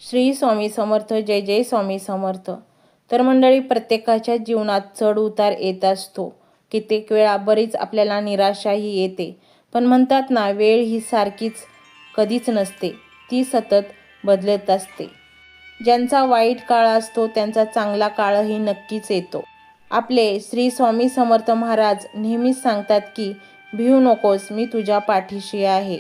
श्री स्वामी समर्थ. जय जय स्वामी समर्थ. तर मंडळी, प्रत्येकाच्या जीवनात चढ उतार येत असतो. कित्येक वेळा बरीच आपल्याला निराशाही येते. पण म्हणतात ना, वेळ ही सारखीच कधीच नसते, ती सतत बदलत असते. ज्यांचा वाईट काळ असतो त्यांचा चांगला काळही नक्कीच येतो. आपले श्री स्वामी समर्थ महाराज नेहमीच सांगतात की भिवू नकोस, मी तुझ्या पाठीशी आहे.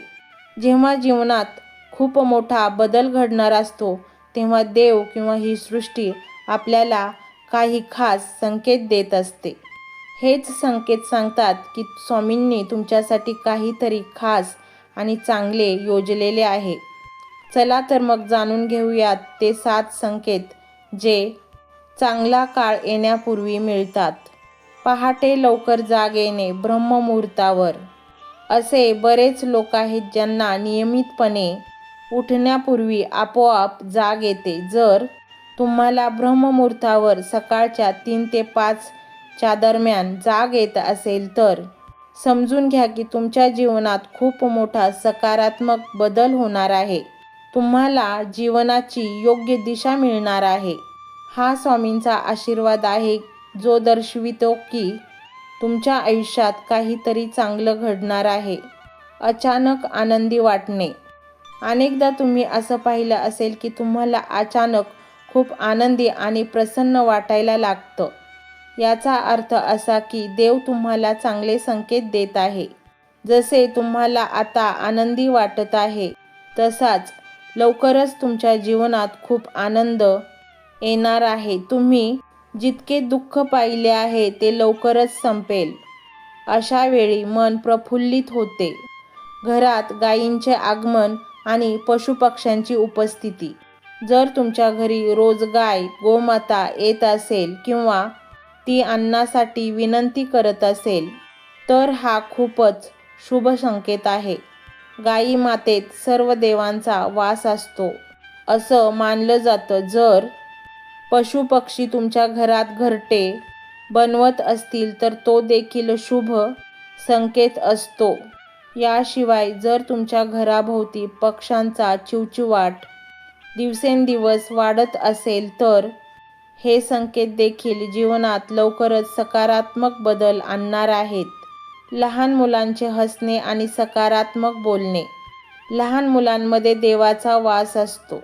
जेव्हा जीवनात खूप मोठा बदल घडणार असतो तेव्हा देव किंवा ही सृष्टी आपल्याला काही खास संकेत देत असते. हेच संकेत सांगतात की स्वामींनी तुमच्यासाठी काहीतरी खास आणि चांगले योजलेले आहे. चला तर मग जाणून घेऊयात ते 7 संकेत जे चांगला काळ येण्यापूर्वी मिळतात. पहाटे लवकर जाग येणे ब्रह्ममुहूर्तावर. असे बरेच लोक आहेत ज्यांना नियमितपणे उठण्यापूर्वी आपोआप जाग येते. जर तुम्हाला ब्रह्ममुहूर्तावर सकाळच्या 3 ते 5 च्या दरम्यान जाग येत असेल तर समजून घ्या की तुमच्या जीवनात खूप मोठा सकारात्मक बदल होणार आहे. तुम्हाला जीवनाची योग्य दिशा मिळणार आहे. हा स्वामींचा आशीर्वाद आहे जो दर्शवितो की तुमच्या आयुष्यात काहीतरी चांगलं घडणार आहे. अचानक आनंदी वाटणे. अनेकदा तुम्ही असं पाहिलं असेल की तुम्हाला अचानक खूप आनंदी आणि प्रसन्न वाटायला लागतं. याचा अर्थ असा की देव तुम्हाला चांगले संकेत देत आहे. जसे तुम्हाला आता आनंदी वाटत आहे तसाच लवकरच तुमच्या जीवनात खूप आनंद येणार आहे. तुम्ही जितके दुःख पाहिले आहे ते लवकरच संपेल. अशा वेळी मन प्रफुल्लित होते. घरात गायींचे आगमन आणि पशुपक्ष्यांची उपस्थिती. जर तुमच्या घरी रोज गाय गोमाता येत असेल किंवा ती अन्नासाठी विनंती करत असेल तर हा खूपच शुभ संकेत आहे. गायी मातेत सर्व देवांचा वास असतो असं मानलं जातं. जर पशुपक्षी तुमच्या घरात घरटे बनवत असतील तर तो देखील शुभ संकेत असतो. याशिवाय जर तुमच्या घराभोवती पक्ष्यांचा चिवचिवाट दिवसेंदिवस वाढत असेल तर हे संकेत देखील जीवनात लवकरच सकारात्मक बदल आणणार आहेत. लहान मुलांचे हसणे आणि सकारात्मक बोलणे. लहान मुलांमध्ये देवाचा वास असतो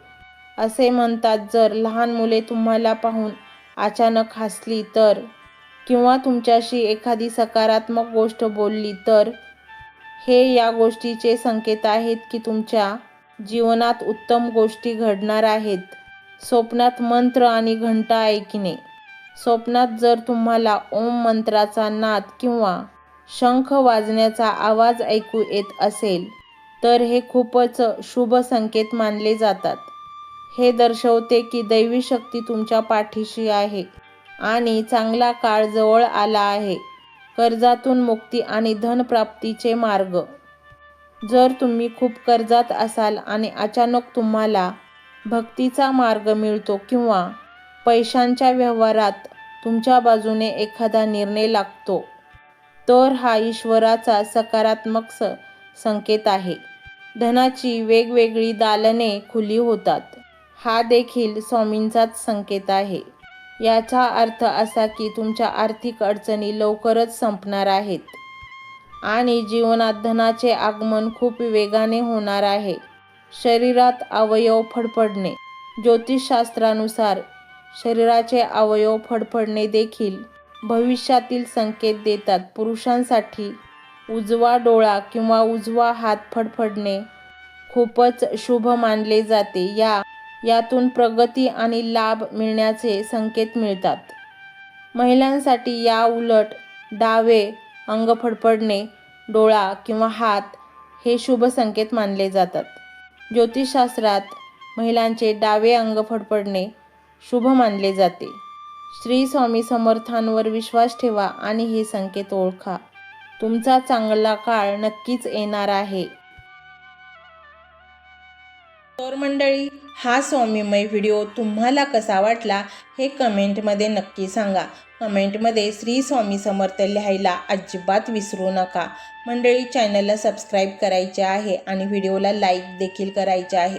असे म्हणतात. जर लहान मुले तुम्हाला पाहून अचानक हसली तर किंवा तुमच्याशी एखादी सकारात्मक गोष्ट बोलली तर हे या गोष्टीचे संकेत आहेत की तुमच्या जीवनात उत्तम गोष्टी घडणार आहेत. स्वप्नात मंत्र आणि घंटा ऐकणे. स्वप्नात जर तुम्हाला ओम मंत्राचा नाद किंवा शंख वाजण्याचा आवाज ऐकू येत असेल तर हे खूपच शुभ संकेत मानले जातात. हे दर्शवते की दैवी शक्ती तुमच्या पाठीशी आहे आणि चांगला काळ जवळ आला आहे. कर्जातून मुक्ती आणि धनप्राप्तीचे मार्ग. जर तुम्ही खूप कर्जात असाल आणि अचानक तुम्हाला भक्तीचा मार्ग मिळतो किंवा पैशांच्या व्यवहारात तुमच्या बाजूने एखादा निर्णय लागतो तर हा ईश्वराचा सकारात्मक संकेत आहे. धनाची वेगवेगळी दालने खुली होतात. हा देखील स्वामींचाच संकेत आहे. याचा अर्थ असा की तुमच्या आर्थिक अडचणी लवकरच संपणार आहेत आणि जीवनात धनाचे आगमन खूप वेगाने होणार आहे. शरीरात अवयव फडफडणे. ज्योतिषशास्त्रानुसार शरीराचे अवयव फडफडणे देखील भविष्यातील संकेत देतात. पुरुषांसाठी उजवा डोळा किंवा उजवा हात फडफडणे खूपच शुभ मानले जाते. यातून प्रगती आणि लाभ मिळण्याचे संकेत मिळतात. महिलांसाठी या उलट डावे अंग फडफडणे, डोळा किंवा हात हे शुभ संकेत मानले जातात. ज्योतिषशास्त्रात महिलांचे डावे अंग फडफडणे शुभ मानले जाते. श्री स्वामी समर्थांवर विश्वास ठेवा आणि हे संकेत ओळखा. तुमचा चांगला काळ नक्कीच येणार आहे. तर मंडळी, हा स्वामीमय व्हिडिओ तुम्हाला कसा वाटला हे कमेंटमध्ये नक्की सांगा. कमेंटमध्ये श्री स्वामी समर्थ लिहायला अजिबात विसरू नका. मंडळी, चॅनलला सबस्क्राईब करायचे आहे आणि व्हिडिओला लाईक देखील करायचे आहे.